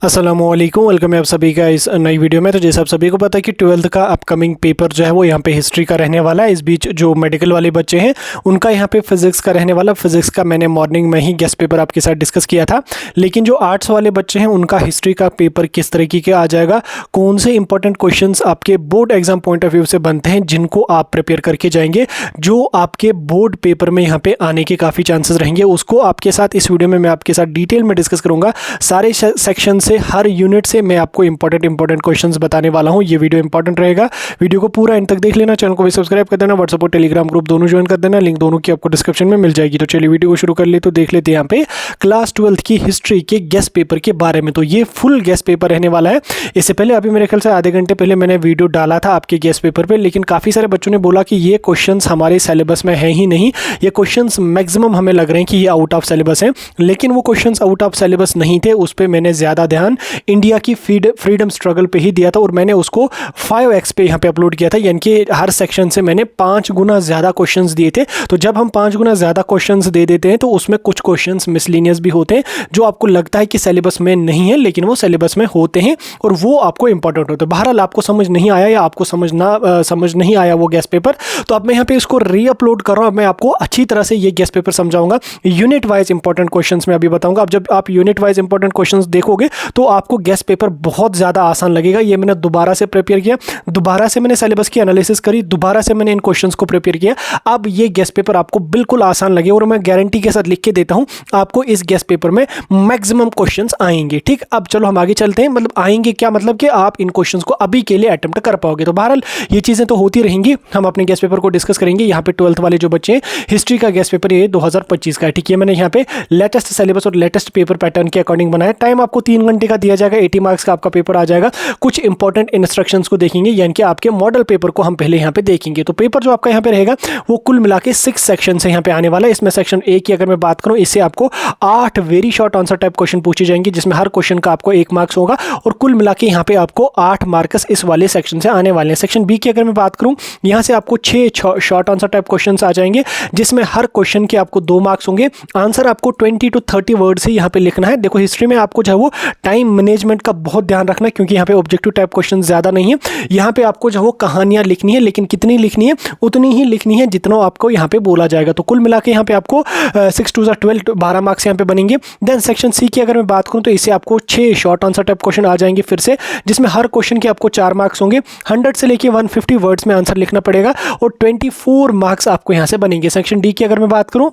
अस्सलामुअलैकुम, वेलकम है आप सभी का इस नई वीडियो में। तो जैसे आप सभी को पता है कि 12th का अपकमिंग पेपर जो है वो यहाँ पे हिस्ट्री का रहने वाला है। इस बीच जो मेडिकल वाले बच्चे हैं उनका यहाँ पे फिजिक्स का रहने वाला। फिजिक्स का मैंने मॉर्निंग में ही गेस्ट पेपर आपके साथ डिस्कस किया था, लेकिन जो आर्ट्स वाले बच्चे हैं उनका हिस्ट्री का पेपर किस तरीके के आ जाएगा, कौन से इंपॉर्टेंट क्वेश्चन आपके board exam point of view से बनते हैं जिनको आप प्रिपेयर करके जाएंगे, जो आपके बोर्ड पेपर में यहाँ पे आने के काफ़ी चांसेस रहेंगे, उसको आपके साथ इस वीडियो में मैं आपके साथ डिटेल में डिस्कस करूँगा। सारे सेक्शन से, हर यूनिट से मैं आपको इंपॉर्टेंट क्वेश्चंस बताने वाला हूं। ये वीडियो इंपॉर्टेंट रहेगा, वीडियो को पूरा एंड तक देख लेना। चैनल को भी सब्सक्राइब कर देना, व्हाट्सएप और टेलीग्राम ग्रुप दोनों ज्वाइन कर देना, लिंक दोनों की आपको डिस्क्रिप्शन में मिल जाएगी। तो चलिए वीडियो को शुरू कर ले। तो देख लेते हैं यहाँ पे क्लास 12th की हिस्ट्री के गेस्ट पेपर के बारे में। तो ये फुल गेस्ट पेपर रहने वाला है। इससे पहले अभी मेरे ख्याल से आधे घंटे पहले मैंने वीडियो डाला था आपके गेस्ट पेपर पर, लेकिन काफ़ी सारे बच्चों ने बोला कि ये क्वेश्चन हमारे सिलेबस में है ही नहीं, ये क्वेश्चन मैक्सिमम हमें लग रहे हैं कि ये आउट ऑफ सिलेबस है। लेकिन वो क्वेश्चन आउट ऑफ सिलेबस नहीं थे, उस पर मैंने ज़्यादा ध्यान इंडिया की फ्रीडम स्ट्रगल पे ही दिया था, और मैंने उसको 5x पे यहाँ पे अपलोड किया था, यानी कि हर सेक्शन से मैंने 5 गुना ज़्यादा क्वेश्चंस दिए थे। तो जब हम 5 गुना ज़्यादा क्वेश्चंस दे देते हैं तो उसमें कुछ क्वेश्चंस मिसलिनियस भी होते हैं, जो आपको लगता है कि सिलेबस में नहीं है, लेकिन वो सिलेबस में होते हैं और वो आपको इंपॉर्टेंट होते हैं। बहरहाल आपको समझ नहीं आया या आपको समझ नहीं आया वो गेस्ट पेपर, तो अब मैं यहाँ पे इसको री अपलोड कर रहा हूँ। अब मैं आपको अच्छी तरह से ये गेस्ट पेपर समझाऊंगा, यूनिट वाइज इंपॉर्टेंट क्वेश्चन मैं अभी बताऊंगा। अब जब आप यूनिट वाइज इंपॉर्टेंट क्वेश्चन देखोगे तो आपको गेस्ट पेपर बहुत ज़्यादा आसान लगेगा। ये मैंने दोबारा से प्रिपेयर किया, दोबारा से मैंने सिलेबस की एनालिसिस करी, दोबारा से मैंने इन क्वेश्चंस को प्रिपेयर किया। अब ये गेस्ट पेपर आपको बिल्कुल आसान लगे, और मैं गारंटी के साथ लिख के देता हूं आपको इस गेस्ट पेपर में मैक्सिमम क्वेश्चंस आएंगे। ठीक, अब चलो हम आगे चलते हैं। मतलब आएंगे क्या, मतलब कि आप इन क्वेश्चंस को अभी के लिए अटेम्प्ट कर पाओगे। तो बहरहाल ये चीज़ें तो होती रहेंगी, हम अपने गेस्ट पेपर को डिस्कस करेंगे। यहाँ पे 12th वाले जो बच्चे हैं, हिस्ट्री का गेस्ट पेपर ये 2025 का है। ठीक है, मैंने यहाँ पे लेटेस्ट सिलेबस और लेटेस्ट पेपर पैटर्न के अकॉर्डिंग बनाया। टाइम आपको 3 घंटे का दिया जाएगा, 80 मार्क्स का आपका पेपर आ जाएगा। कुछ इंपॉर्टेंट इंस्ट्रक्शंस को देखेंगे, यानी कि आपके मॉडल पेपर को हम पहले यहाँ पे देखेंगे। तो पेपर जो आपका यहाँ पे रहेगा वो कुल मिला के 6 सेक्शन से यहाँ पे आने वाला है। इसमें सेक्शन 1 की अगर मैं बात करूँ, इससे आपको 8 very short answer type question पूछे जाएंगे, जिसमें हर क्वेश्चन का आपको 1 मार्क्स होगा, और कुल मिला के यहाँ पे आपको 8 मार्क्स इस वाले सेक्शन से आने वाले हैं। सेक्शन बी की अगर मैं बात करूँ, यहाँ से आपको 6 शॉर्ट आंसर टाइप क्वेश्चन आ जाएंगे, जिसमें हर क्वेश्चन के आपको 2 मार्क्स होंगे। आंसर आपको 20 to 30 वर्ड से यहाँ पे लिखना है। देखो हिस्ट्री में आपको जो है वो टाइम मैनेजमेंट का बहुत ध्यान रखना है, क्योंकि यहाँ पे ऑब्जेक्टिव टाइप क्वेश्चन ज़्यादा नहीं है। यहाँ पे आपको जो वो कहानियाँ लिखनी है, लेकिन कितनी लिखनी है, उतनी ही लिखनी है जितना आपको यहाँ पे बोला जाएगा। तो कुल मिला के यहाँ पे आपको 6 2 12 12 मार्क्स यहाँ पे बनेंगे। देन सेक्शन सी की अगर मैं बात करूँ, तो इससे आपको 6 शॉर्ट आंसर टाइप क्वेश्चन आ जाएंगे फिर से, जिसमें हर क्वेश्चन के आपको 4 मार्क्स होंगे। 100 से लेके 150 वर्ड्स में आंसर लिखना पड़ेगा, और 24 मार्क्स आपको यहाँ से बनेंगे। सेक्शन डी की अगर मैं बात करूँ,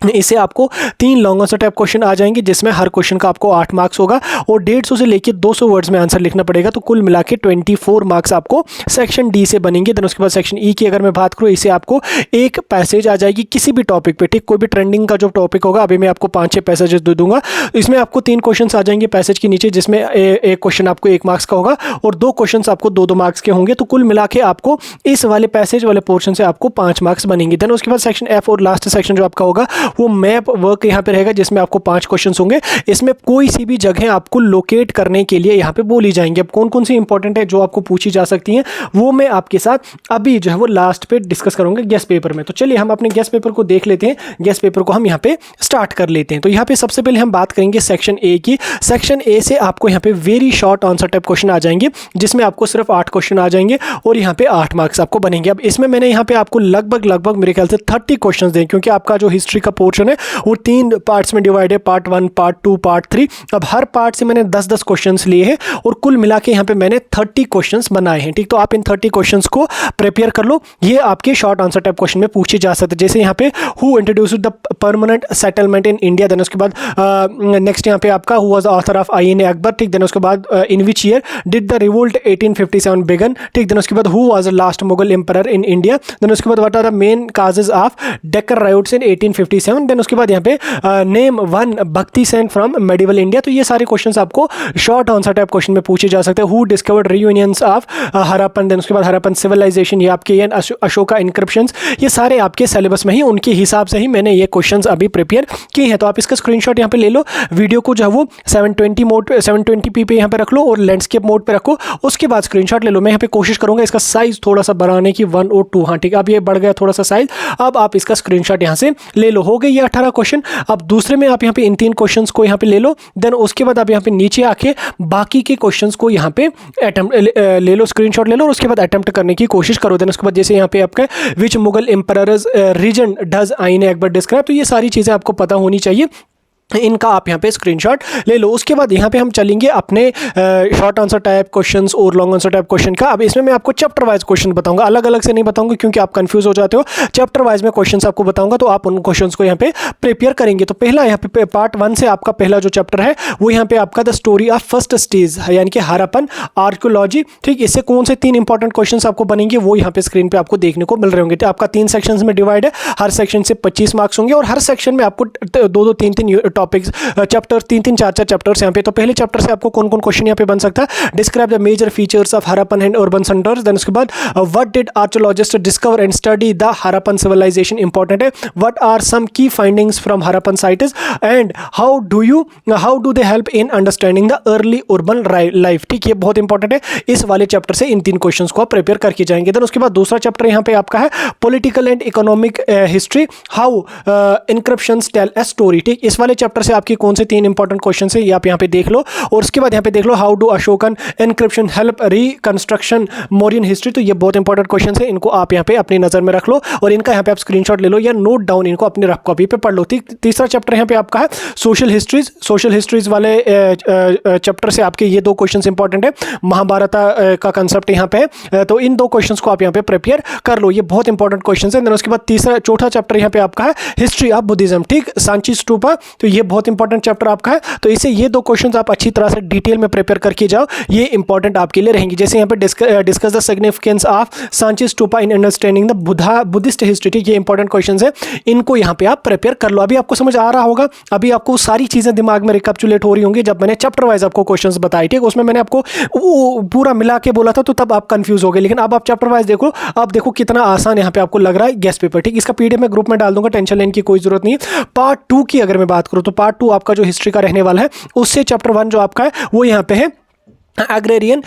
इसे आपको 3 लॉन्ग आंसर टाइप क्वेश्चन आ जाएंगे, जिसमें हर क्वेश्चन का आपको 8 मार्क्स होगा, और 150 से लेके 200 वर्ड्स में आंसर लिखना पड़ेगा। तो कुल मिला के 24 मार्क्स आपको सेक्शन डी से बनेंगे। देन उसके बाद सेक्शन ई की अगर मैं बात करूँ, इसे आपको एक पैसेज आ जाएगी किसी भी टॉपिक पे। ठीक, कोई भी ट्रेंडिंग का जो टॉपिक होगा, अभी मैं आपको 5-6 पैसेजेस दे दूंगा। इसमें आपको 3 क्वेश्चन आ जाएंगे पैसेज के नीचे, जिसमें एक क्वेश्चन आपको 1 मार्क्स का होगा, और 2 क्वेश्चन आपको 2-2 मार्क्स के होंगे। तो कुल मिला के आपको इस वाले पैसेज वाले पोर्शन से आपको 5 मार्क्स बनेंगे। देन उसके बाद सेक्शन एफ और लास्ट सेक्शन जो आपका होगा वो मैप वर्क यहाँ पे रहेगा, जिसमें आपको 5 क्वेश्चंस होंगे। इसमें कोई सी भी जगह आपको लोकेट करने के लिए यहाँ पे बोली जाएंगे। अब कौन कौन सी इंपॉर्टेंट है जो आपको पूछी जा सकती हैं, वो मैं आपके साथ अभी जो है वो लास्ट पे डिस्कस करूंगा गेस्ट पेपर में। तो चलिए हम अपने गेस्ट पेपर को देख लेते हैं। गेस्ट पेपर को हम यहाँ पे स्टार्ट कर लेते हैं। तो यहाँ पे सबसे पहले हम बात करेंगे सेक्शन ए की। सेक्शन ए से आपको यहाँ पे very short answer type question आ जाएंगे, जिसमें आपको सिर्फ 8 क्वेश्चन आ जाएंगे, और यहाँ पे 8 मार्क्स आपको बनेंगे। अब इसमें मैंने यहाँ पे आपको लगभग मेरे ख्याल से 30 क्वेश्चन दें, क्योंकि आपका जो हिस्ट्री का पोर्शन है वो 3 पार्ट्स में डिवाइड है, पार्ट 1, पार्ट 2, पार्ट 3। अब हर पार्ट से मैंने 10-10 क्वेश्चंस लिए हैं, और कुल मिला के यहाँ पे मैंने 30 क्वेश्चंस बनाए हैं। ठीक, तो आप इन 30 क्वेश्चंस को प्रिपेयर कर लो। ये आपके शॉर्ट आंसर टाइप क्वेश्चन में पूछे जा सकते हैं। जैसे यहाँ पे who introduced the permanent settlement in India. Then उसके बाद नेक्स्ट यहाँ पे आपका हु वाज ऑथर ऑफ आईएनए अकबर। ठीक, देन उसके बाद in which year did the revolt 1857 began. ठीक, देन उसके बाद who was the last Mughal emperor in India. Then उसके बाद what are the main causes of Deccan riots in 1857। Then उसके बाद यहाँ पे नेम 1 भक्ति सेंट फ्रॉम मेडिवल इंडिया। तो ये सारे क्वेश्चंस आपको शॉर्ट आंसर टाइप क्वेश्चन में पूछे जा सकते हैं। Who discovered ruins of Harappan. Then उसके बाद हरप्पन सिविलाइजेशन, ये आपके अशोका इंक्रिप्शंस, ये सारे आपके सिलेबस में ही उनके हिसाब से ही मैंने ये क्वेश्चंस अभी प्रिपेयर किए हैं। तो आप इसका स्क्रीनशॉट यहाँ पे ले लो, वीडियो को जो है वो 720p पे यहाँ पे रख लो, और लैंडस्केप मोड पे रखो। उसके बाद स्क्रीनशॉट ले लो। मैं यहाँ पे कोशिश करूंगा इसका साइज थोड़ा सा बढ़ाने की 1 और 2। हाँ ठीक, अब ये बढ़ गया थोड़ा सा साइज। अब आप इसका स्क्रीनशॉट यहाँ से ले लो। हो गए ये 18 क्वेश्चन। अब दूसरे में आप यहाँ पे इन 3 क्वेश्चंस को यहाँ पे ले लो, देन उसके बाद आप यहाँ पे नीचे आके बाकी के क्वेश्चंस को यहाँ पे अटेम्प्ट ले लो, स्क्रीनशॉट ले लो और उसके बाद अटेम्प्ट करने की कोशिश करो। देन उसके बाद जैसे यहाँ पे आपका विच मुगल एम्परर्स रीजन डज आईने अकबर डिस्क्राइब, तो ये सारी चीज़ें आपको पता होनी चाहिए, इनका आप यहाँ पे स्क्रीनशॉट ले लो। उसके बाद यहाँ पे हम चलेंगे अपने शॉर्ट आंसर टाइप क्वेश्चंस और लॉन्ग आंसर टाइप क्वेश्चन का। अब इसमें मैं आपको चैप्टर वाइज क्वेश्चन बताऊंगा, अलग अलग से नहीं बताऊंगा क्योंकि आप कंफ्यूज हो जाते हो। चैप्टर वाइज में क्वेश्चंस आपको बताऊंगा, तो आप उन क्वेश्चंस को यहाँ पे प्रिपेयर करेंगे। तो पहला यहाँ पे पार्ट 1 से आपका पहला जो चैप्टर है वो यहाँ पे आपका the story of first stage है, यानी कि हड़प्पन आर्कियोलॉजी। ठीक, इससे कौन से 3 इंपॉर्टेंट क्वेश्चन आपको बनेंगे वो यहाँ पे स्क्रीन पे आपको देखने को मिल रहे होंगे। तो आपका 3 सेक्शन में डिवाइड है, हर सेक्शन से 25 मार्क्स होंगे और हर सेक्शन में आपको 2-2, 3-3 टॉपिक्स चैप्टर 3-3, 4-4 चैप्टर्स यहाँ पे। तो पहले चैप्टर से आपको कौन कौन क्वेश्चन यहाँ पे बन सकता है, describe the major features of Harappan and urban centres. Then उसके बाद what did archaeologist discover and study the Harappan civilisation, important है। What are some key findings from Harappan sites and how do they help in understanding the early urban life. ठीक, ये बहुत important है। इस वाले chapter से इन 3 क्वेश्चन को आप प्रिपेयर करके जाएंगे। देन उसके बाद दूसरा चैप्टर यहाँ पे आपका है political and economic history, how inscriptions tell a story. ठीक, इस वाले चैप्टर से आपकी कौन से 3 इंपॉर्टेंट क्वेश्चन है ये आप यहाँ पे देख लो। और उसके बाद यहाँ पे देख लो how do Ashokan inscription help reconstruction Mauryan history. तो ये बहुत इंपॉर्टेंट क्वेश्चन है, इनको आप यहाँ पे अपनी नजर में रख लो और इनका यहाँ पे आप स्क्रीनशॉट ले लो या नोट डाउन, इनको अपनी रफ कॉपी पे पढ़ लो। तीसरा चैप्टर यहाँ पे आपका है सोशल हिस्ट्रीज वाले चैप्टर से आपके ये 2 क्वेश्चन इंपॉर्टेंट है। महाभारत का कंसेप्ट यहाँ पे है, तो इन 2 क्वेश्चन को आप यहाँ पे प्रिपेयर कर लो, ये बहुत इंपॉर्टेंट क्वेश्चन है। उसके बाद चौथा चैप्टर यहाँ पे आपका है हिस्ट्री ऑफ बुद्धिज्म। ठीक, सांची स्तूपा, तो ये बहुत इंपॉर्टेंट चैप्टर आपका है। तो इससे ये 2 क्वेश्चंस आप अच्छी तरह से डिटेल में प्रिपेयर करके जाओ, ये इंपॉर्टेंट आपके लिए रहेंगे। जैसे यहाँ पे discuss the significance of Sanchi stupa in understanding the Buddhist history. ठीक, ये इंपॉर्टेंट क्वेश्चंस है, इनको यहाँ पे आप प्रिपेयर कर लो। अभी आपको समझ आ रहा होगा, अभी आपको सारी चीजें दिमाग में रिकैप्चुलेट हो रही होंगी जब मैंने चैप्टर वाइज आपको क्वेश्चंस बताए। ठीक, उसमें मैंने आपको पूरा मिला के बोला था, तो तब आप कंफ्यूज हो गए, लेकिन अब आप चैप्टर वाइज देखो, अब देखो कितना आसान यहाँ पे आपको लग रहा है गेस्ट पेपर। ठीक, इसका पीडीएफ मैं ग्रुप में डाल दूंगा, टेंशन लेने की कोई जरूरत नहीं है। पार्ट 2 की अगर मैं बात करूँ तो पार्ट 2 आपका जो हिस्ट्री का रहने वाला है, उससे चैप्टर 1 जो आपका है वो यहाँ पे है एग्रेरियन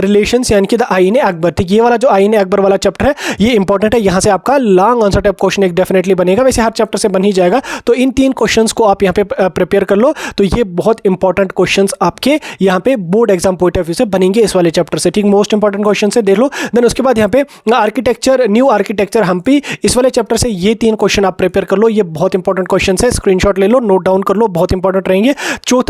रिलेशंस, यानी कि द आईने अकबर। ठीक, ये वाला जो आईने अकबर वाला चैप्टर है ये इंपॉर्टेंट है, यहाँ से आपका लॉन्ग आंसर टाइप क्वेश्चन एक डेफिनेटली बनेगा, वैसे हर चैप्टर से बन ही जाएगा। तो इन 3 क्वेश्चंस को आप यहाँ पे प्रिपेयर कर लो, तो ये बहुत इंपॉर्टेंट क्वेश्चंस आपके यहाँ पे board exam point of view से बनेंगे इस वाले चैप्टर से। ठीक, मोस्ट इंपॉर्टेंट क्वेश्चन से देख लो। देन उसके बाद यहाँ पे आर्किटेक्चर, न्यू आर्किटेक्चर हम्पी, इस वाले चैप्टर से ये 3 क्वेश्चन आप प्रिपेयर कर लो, ये बहुत इंपॉर्टेंट क्वेश्चन है, स्क्रीनशॉट ले लो, नोट डाउन कर लो, बहुत इंपॉर्टेंट रहेंगे।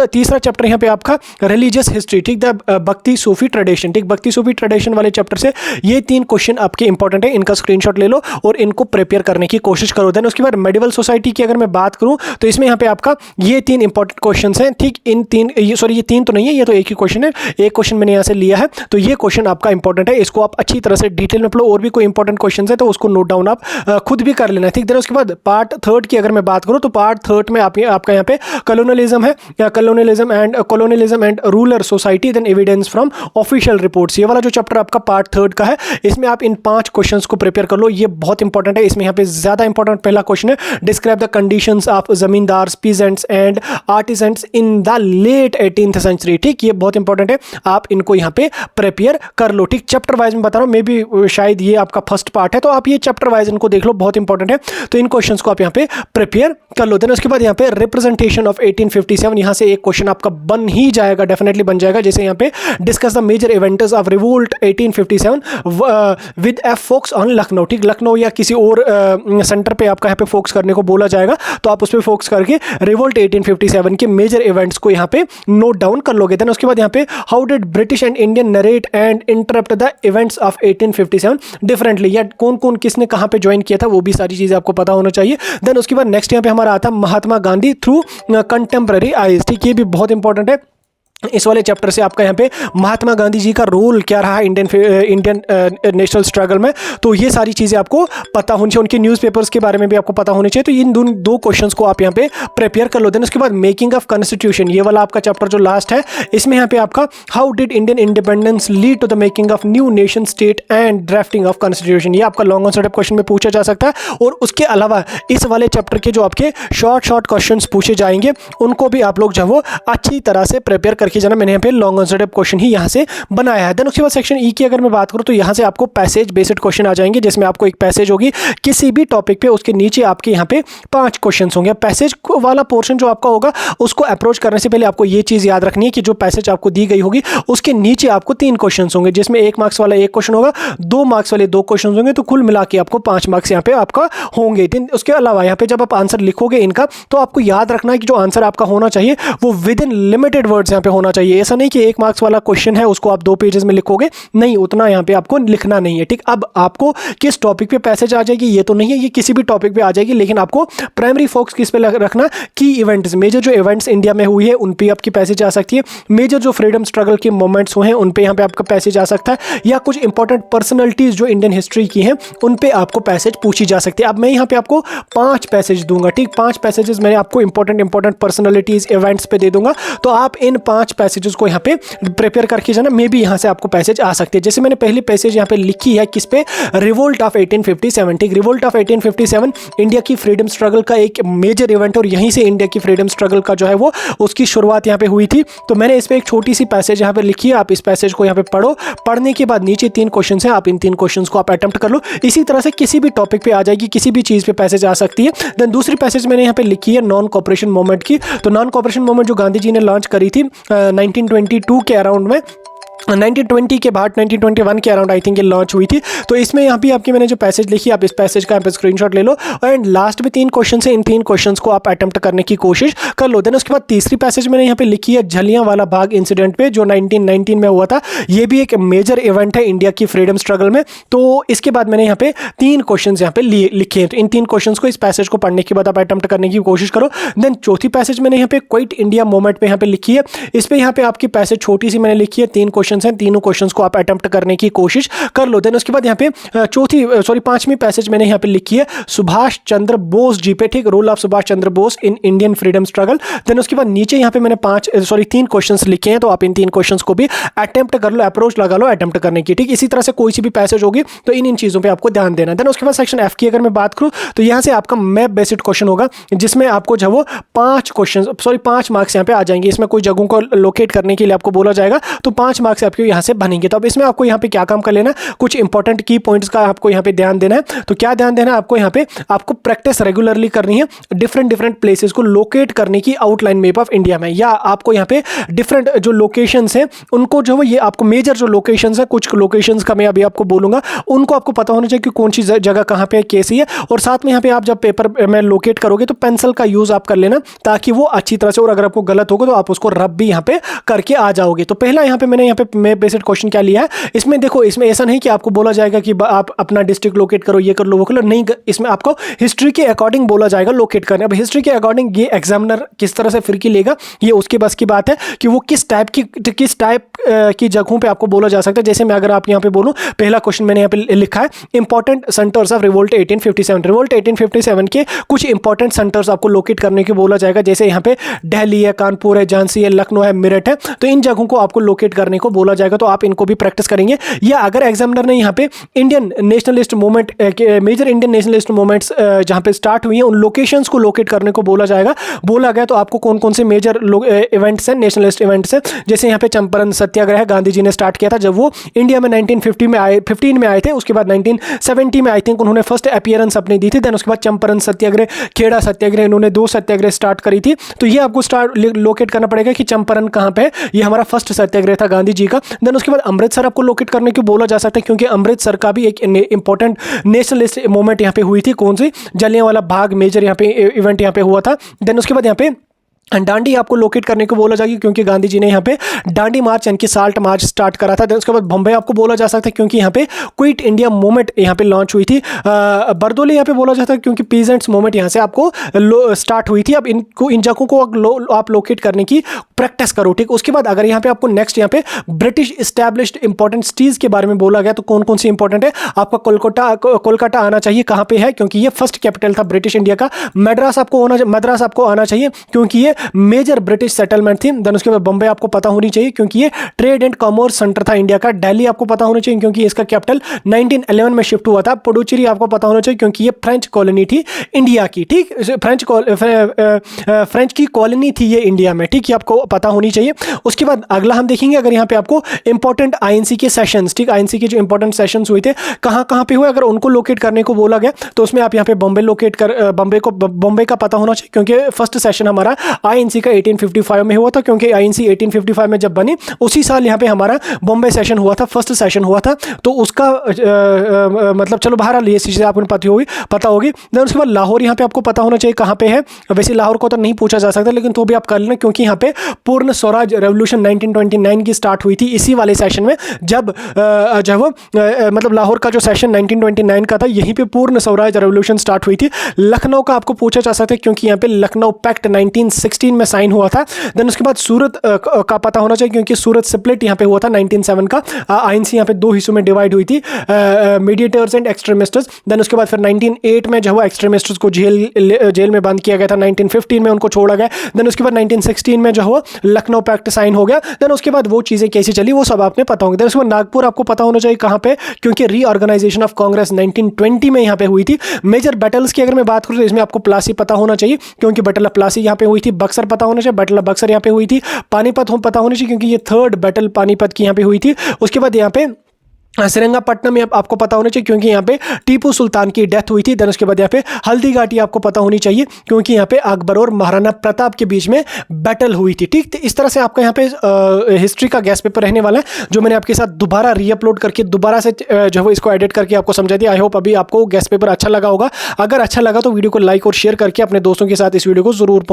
तीसरा चैप्टर यहाँ पे आपका रिलीजियस हिस्ट्री। ठीक, द भक्ति सूफी ट्रेडिशन। ठीक, भक्ति सूफी ट्रेडिशन वाले चैप्टर से ये 3 क्वेश्चन आपके इंपॉर्टेंट है, इनका स्क्रीनशॉट ले लो और इनको प्रिपेयर करने की कोशिश करो। देन उसके बाद मेडिवल सोसाइटी की अगर मैं बात करूं तो इसमें यहाँ पे आपका ये 3 इंपॉर्टेंट क्वेश्चन हैं। ठीक, इन 3 ये 3 तो नहीं है, ये तो एक ही क्वेश्चन है, एक क्वेश्चन मैंने यहाँ से लिया है, तो ये क्वेश्चन आपका इंपॉर्टेंट है, इसको आप अच्छी तरह से डिटेल में पढ़ो। और भी कोई इंपॉर्टेंट क्वेश्चन है तो उसको नोट डाउन आप खुद भी कर लेना। ठीक, देन उसके बाद पार्ट 3 की अगर मैं बात करूँ तो पार्ट 3 में आपका यहाँ पे कॉलोनियलिज्म है, colonialism and rural society, then evidence from official reports. ये वाला जो चैप्टर आपका पार्ट 3 का है, इसमें आप इन 5 क्वेश्चंस को प्रिपेयर कर लो, ये बहुत इंपॉर्टेंट है। इसमें यहाँ पे ज्यादा इंपॉर्टेंट पहला क्वेश्चन है, describe the conditions of zamindars, peasants and artisans in the late 18th century. ठीक, ये बहुत इंपॉर्टेंट है, आप इनको यहाँ पे प्रिपेयर कर लो। ठीक, चैप्टर वाइज में बता रहा हूँ, मे बी शायद ये आपका फर्स्ट पार्ट है, तो आप ये चैप्टर वाइज इनको देख लो, बहुत इंपॉर्टेंट है, तो इन क्वेश्चंस को आप यहाँ पे प्रिपेयर कर लो। देन उसके बाद यहाँ पे रिप्रेजेंटेशन ऑफ 1857, यहाँ से एक क्वेश्चन आपका बन ही जाएगा, डेफिनेटली बन जाएगा। जैसे यहाँ पे discuss the major events of revolt 1857 with a focus on Lucknow. ठीक, लखनऊ या किसी और सेंटर पे आपका यहाँ पे फोकस करने को बोला जाएगा, तो आप उस पर फोकस करके रिवोल्ट 1857 के मेजर इवेंट्स को यहाँ पे नोट डाउन कर लोगे। देन उसके बाद यहाँ पे how did British and Indian narrate and interrupt the events of 1857 differently, या कौन कौन किसने कहाँ पे ज्वाइन किया था, वो भी सारी चीजें आपको पता होना चाहिए। देन उसके बाद नेक्स्ट यहाँ पे हमारा आता है Mahatma Gandhi through contemporary eyes. ठीक, ये भी बहुत इंपॉर्टेंट है, इस वाले चैप्टर से आपका यहाँ पे महात्मा गांधी जी का रोल क्या रहा इंडियन नेशनल स्ट्रगल में, तो ये सारी चीज़ें आपको पता होनी चाहिए, उनके न्यूज़पेपर्स के बारे में भी आपको पता होनी चाहिए। तो इन 2 क्वेश्चंस को आप यहाँ पे प्रिपेयर कर लो। देन उसके बाद मेकिंग ऑफ कॉन्स्टिट्यूशन, ये वाला आपका चैप्टर जो लास्ट है, इसमें यहाँ पे आपका how did Indian independence lead to the making of new nation state and drafting of constitution, ये आपका लॉन्ग आंसर क्वेश्चन में पूछा जा सकता है। और उसके अलावा इस वाले चैप्टर के जो आपके शॉर्ट क्वेश्चन पूछे जाएंगे, उनको भी आप लोग जो वो अच्छी तरह से प्रिपेयर करके जाना। मैंने यहाँ पे लॉन्ग आंसर टाइप क्वेश्चन ही यहाँ से बनाया है। देन उसके बाद सेक्शन ई की अगर मैं बात करूँ तो यहाँ से आपको पैसेज बेस्ड क्वेश्चन आ जाएंगे, जिसमें आपको एक पैसेज होगी किसी भी टॉपिक पे, उसके नीचे आपके यहाँ पे 5 क्वेश्चन होंगे। पैसेज वाला पोर्शन जो आपका होगा उसको अप्रोच करने से पहले आपको ये चीज़ याद रखनी है कि जो पैसेज आपको दी गई होगी उसके नीचे आपको 3 क्वेश्चन होंगे, जिसमें 1 मार्क्स वाला 1 क्वेश्चन होगा, 2 मार्क्स वाले 2 क्वेश्चन होंगे, तो कुल मिला के आपको 5 मार्क्स यहाँ पे आपका होंगे। उसके अलावा यहाँ पे जब आप आंसर लिखोगे इनका, तो आपको याद रखना है कि जो आंसर आपका होना चाहिए वो विद इन लिमिटेड वर्ड्स यहाँ पे होना चाहिए। ऐसा नहीं कि 1 मार्क्स वाला क्वेश्चन है उसको आप 2 पेजेस में लिखोगे, नहीं, उतना यहाँ पे आपको लिखना नहीं है, ठीक। अब आपको किस टॉपिक पे पैसेज आ जाएगी ये तो नहीं है, ये किसी भी टॉपिक पे आ जाएगी, लेकिन आपको प्राइमरी फोकस किस पे रखना, की इवेंट्स, मेजर जो इवेंट्स इंडिया में हुई है उन पे आपकी पैसेज आ सकती है, मेजर जो फ्रीडम स्ट्रगल के मोमेंट्स हुए हैं उन पे यहाँ पे आपका पैसेज आ सकता है, या कुछ इंपॉर्टेंट पर्सनैलिटीज जो इंडियन हिस्ट्री की हैं उन पे आपको पैसेज पूछी जा सकती है। अब मैं यहाँ पे आपको 5 पैसेज दूंगा, ठीक, 5 पैसेजेस मैंने आपको इंपॉर्टेंट पर्सनैलिटीज इवेंट्स पे दे दूंगा, तो आप इन 5 पैसेजेस को यहाँ पे प्रिपेयर करके जाना, मे बी यहाँ से आपको पैसेज आ सकते हैं। जैसे मैंने पहली पैसेज यहाँ पे लिखी है किस पे, रिवोल्ट ऑफ 1857, ठीक, रिवोल्ट ऑफ 1857 इंडिया की फ्रीडम स्ट्रगल का एक मेजर इवेंट है और यहीं से इंडिया की फ्रीडम स्ट्रगल का जो है वो उसकी शुरुआत यहाँ पे हुई थी। तो मैंने इस पे एक छोटी सी पैसेज यहाँ पे लिखी है, आप इस पैसेज को यहाँ पे पढ़ो, पढ़ने के बाद नीचे 3 क्वेश्चन हैं, आप इन 3 क्वेश्चन को आप अटेम्प्ट कर लो। इसी तरह से किसी भी टॉपिक पे आ जाएगी, किसी भी चीज़ पे पैसेज आ सकती है। देन दूसरी पैसेज मैंने यहाँ पे लिखी है नॉन कॉपरेशन मूवमेंट की। तो नॉन कॉपरेशन मूवमेंट जो गांधी जी ने लॉन्च करी थी 1922 के अराउंड में, 1920 के बाद 1921 के अराउंड आई थिंक ये लॉन्च हुई थी। तो इसमें यहाँ पे आपकी मैंने जो पैसेज लिखी, आप इस पैसेज का यहाँ पे स्क्रीनशॉट ले लो, एंड लास्ट में 3 क्वेश्चन है, इन 3 क्वेश्चंस को आप अटेम्प्ट करने की कोशिश कर लो। देन उसके बाद तीसरी पैसेज मैंने यहाँ पे लिखी है जलियांवाला बाग इंसिडेंट पे, जो 1919 में हुआ था। ये भी एक मेजर इवेंट है इंडिया की फ्रीडम स्ट्रगल में। तो इसके बाद मैंने यहाँ पे 3 क्वेश्चन यहाँ पे लिखे हैं, तो इन 3 क्वेश्चन को इस पैसेज को पढ़ने के बाद आप अटेम्प्ट करने की कोशिश करो। देन चौथी पैसेज मैंने यहाँ पे क्विट इंडिया मूवमेंट पे यहाँ पे लिखी है, इस पे यहाँ पे आपकी पैसेज छोटी सी मैंने लिखी है, 3 क्वेश्चन हैं, तीनों क्वेश्चन को आप अटेम्प्ट करने की कोशिश कर लो। देन उसके बाद यहाँ पे पांचवी पैसेज मैंने यहाँ पे लिखी है सुभाष चंद्र बोस जी पे, ठीक, role of Subhash Chandra Bose in Indian freedom struggle. Then उसके बाद नीचे यहाँ पे मैंने 3 क्वेश्चंस लिखे हैं, तो आप इन 3 क्वेश्चंस को भी अटेम्प्ट कर लो, अप्रोच लगा लो अटेम्प्ट करने की, ठीक। इसी तरह से कोई सी भी पैसेज होगी तो इन चीजों पे आपको ध्यान देना। देन उसके बाद सेक्शन एफ की अगर मैं बात करूँ तो यहाँ से आपका मैप बेस्ड क्वेश्चन होगा, जिसमें आपको जो वो 5 मार्क्स यहाँ पे आ जाएंगे। इसमें कोई जगहों को लोकेट करने के लिए आपको बोला जाएगा, तो 5 मार्क्स आपके यहाँ से बनेंगे। तो अब इसमें आपको यहाँ पे क्या काम कर लेना है, कुछ इंपॉर्टेंट की पॉइंट्स का आपको यहाँ पे ध्यान देना है। तो क्या ध्यान देना है आपको, यहाँ पे आपको प्रैक्टिस रेगुलरली करनी है डिफरेंट प्लेसेस को लोकेट करने की आउटलाइन मैप ऑफ इंडिया में, या आपको यहाँ पे डिफरेंट जो लोकेशंस हैं उनको जो है ये आपको मेजर जो लोकेशंस है, कुछ लोकेशंस का मैं अभी आपको बोलूंगा, उनको आपको पता होना चाहिए कि कौन सी जगह कहाँ पे कैसी है। और साथ में यहाँ पे आप जब पेपर में लोकेट करोगे तो पेंसिल का यूज आप कर लेना, ताकि वो अच्छी तरह से, और अगर आपको गलत होगा तो आप उसको रब भी यहाँ पे करके आ जाओगे। तो पहला यहाँ पे मैंने यहाँ पे मैप बेस्ड क्वेश्चन क्या लिया है, इसमें देखो, इसमें ऐसा नहीं कि आपको बोला जाएगा कि आप अपना डिस्ट्रिक्ट लोकेट करो, ये कर लो वो कर लो, नहीं, इसमें आपको हिस्ट्री के अकॉर्डिंग बोला जाएगा लोकेट करने। अब हिस्ट्री के अकॉर्डिंग ये एग्जामिनर किस तरह से फिरकी लेगा ये उसके बस की बात है कि वो किस टाइप की जगहों पे आपको बोला जा सकता है। जैसे मैं अगर आप यहाँ पे बोलूँ, पहला क्वेश्चन मैंने यहाँ पे लिखा है important centres of revolt 1857, revolt 1857 के कुछ इंपॉर्टेंट सेंटर्स आपको लोकेट करने की बोला जाएगा। जैसे यहाँ पे दिल्ली है, कानपुर है, झांसी है, लखनऊ है, मेरठ है, तो इन जगहों को आपको लोकेट करने को बोला जाएगा। तो आप इनको भी प्रैक्टिस करेंगे। या अगर एग्जामिनर ने यहाँ पे Indian nationalist movement, major Indian nationalist movements जहाँ पे स्टार्ट हुई हैं उन लोकेशंस को लोकेट करने को बोला गया, तो आपको कौन कौन से मेजर इवेंट्स हैं, नेशनलिस्ट इवेंट्स हैं, जैसे यहाँ पे चंपारण सत्याग्रह गांधी जी ने स्टार्ट किया था जब वो इंडिया में 1915 में आए थे। उसके बाद 1970 में आई थिंक उन्होंने फर्स्ट अपीयरेंस अपनी दी थी। देन उसके बाद चंपारण सत्याग्रह, खेड़ा सत्याग्रह, इन्होंने 2 सत्याग्रह स्टार्ट करी थी। तो ये आपको लोकेट करना पड़ेगा कि चंपारण कहाँ पे है, ये हमारा फर्स्ट सत्याग्रह था गांधी जी का। देन उसके बाद अमृतसर आपको लोकेट करने को बोला जा सकता है, क्योंकि अमृतसर का भी एक इंपॉर्टेंट नेशनलिस्ट मूवमेंट यहाँ पे हुई थी। कौन सी, जलियांवाला बाग मेजर यहाँ पे इवेंट यहाँ पे हुआ था। देन उसके बाद यहाँ पे डांडी आपको लोकेट करने को बोला जाएगा, क्योंकि गांधी जी ने यहाँ पे डांडी मार्च यानी कि साल्ट मार्च स्टार्ट करा था। उसके बाद बम्बई आपको बोला जा सकता है, क्योंकि यहाँ पे क्विट इंडिया मूवमेंट यहाँ पे लॉन्च हुई थी। बरदोली यहाँ पे बोला जाता है, क्योंकि पीजेंट्स मूवमेंट यहाँ से आपको स्टार्ट हुई थी। अब इन जगहों को आप लोकेट करने की प्रैक्टिस करो, ठीक। उसके बाद अगर यहाँ पे आपको नेक्स्ट यहाँ पे ब्रिटिश इस्टेब्लिश्ड इंपॉर्टेंट सिटीज के बारे में बोला गया, तो कौन कौन सी इंपॉर्टेंट है, आपका कोलकाता आना चाहिए, कहाँ पे है, क्योंकि ये फर्स्ट कैपिटल था ब्रिटिश इंडिया का। मद्रास आपको आना चाहिए, क्योंकि ये मेजर ब्रिटिश सेटलमेंट थी। देन उसके बाद बॉम्बे आपको पता होनी चाहिए क्योंकि ये ट्रेड एंड कॉमर्स सेंटर था इंडिया का। दिल्ली आपको पता होना चाहिए क्योंकि इसका कैपिटल 1911 में शिफ्ट हुआ था। पुडुचेरी आपको पता होना चाहिए क्योंकि ये फ्रेंच कॉलोनी थी इंडिया की, ठीक, फ्रेंच की कॉलोनी थी ये इंडिया में, ठीक, ये आपको पता होनी चाहिए। उसके बाद अगला हम देखेंगे अगर यहाँ पे आपको इंपॉर्टेंट आईएनसी के सेशंस, ठीक, आईएनसी के जो इंपॉर्टेंट सेशंस हुए थे कहाँ कहाँ पे हुए, अगर उनको लोकेट करने को बोला गया तो उसमें आप यहाँ पे बॉम्बे लोकेट कर बॉम्बे का पता होना चाहिए क्योंकि फर्स्ट सेशन हमारा आईएनसी का 1855 में हुआ था, क्योंकि आईएनसी 1855 में जब बनी उसी साल यहाँ पे हमारा बॉम्बे सेशन हुआ था, फर्स्ट सेशन हुआ था। तो उसका मतलब चलो बहरहाल ये चीज़ें आपको पता होगी। देन उसके बाद लाहौर यहाँ पे आपको पता होना चाहिए कहाँ पे है। वैसे लाहौर को तो नहीं पूछा जा सकता लेकिन तो भी आप कर लेना क्योंकि यहाँ पे पूर्ण स्वराज रेवोल्यूशन 1929 की स्टार्ट हुई थी इसी वाले सेशन में, जब मतलब लाहौर का जो सेशन 1929 का था यहीं पे पूर्ण स्वराज रेवोल्यूशन स्टार्ट हुई थी। लखनऊ का आपको पूछा जा सकता है क्योंकि यहाँ पे लखनऊ पैक्ट 1916 में साइन हुआ था। देन उसके बाद सूरत का पता होना चाहिए क्योंकि सूरत स्प्लिट यहाँ पे हुआ था 1907 का। आईएनसी यहाँ पे दो हिस्सों में डिवाइड हुई थी, मीडिएटर्स एंड एक्सट्रीमिस्ट्स। देन उसके बाद फिर 1908 में जो एक्सट्रीमिस्ट्स को जेल में बंद किया गया था, 1915 में उनको छोड़ा गया। देन उसके बाद 1916 में जो हुआ लखनऊ पैक्ट साइन हो गया। देन उसके बाद वो चीज़ें कैसी चली वो सब आपने पता होंगे। देन उसके बाद नागपुर आपको पता होना चाहिए कहाँ पे, क्योंकि रीऑर्गेनाइजेशन ऑफ कांग्रेस 1920 में यहाँ पे हुई थी। मेजर बैटल्स की अगर मैं बात करूँ तो इसमें आपको प्लासी पता होना चाहिए क्योंकि बैटल ऑफ प्लासी यहाँ पे हुई थी। बक्सर पता होना चाहिए, बैटल ऑफ बक्सर यहाँ पे हुई थी। पानीपत पता होना चाहिए क्योंकि ये थर्ड बैटल पानीपत की यहाँ पे हुई थी। उसके बाद यहाँ पे श्रीरंगपट्टनम में आपको पता होना चाहिए क्योंकि यहाँ पे टीपू सुल्तान की डेथ हुई थी। देन उसके बाद यहाँ पे हल्दी घाटी आपको पता होनी चाहिए क्योंकि यहाँ पे अकबर और महाराणा प्रताप के बीच में बैटल हुई थी, ठीक। तो इस तरह से आपका यहाँ पे हिस्ट्री का गैस पेपर रहने वाला है जो मैंने आपके साथ दोबारा रीअपलोड करके दोबारा से जो है इसको एडिट करके आपको समझा दिया। आई होप अभी आपको गैस पेपर अच्छा लगा होगा। अगर अच्छा लगा तो वीडियो को लाइक और शेयर करके अपने दोस्तों के साथ इस वीडियो को जरूर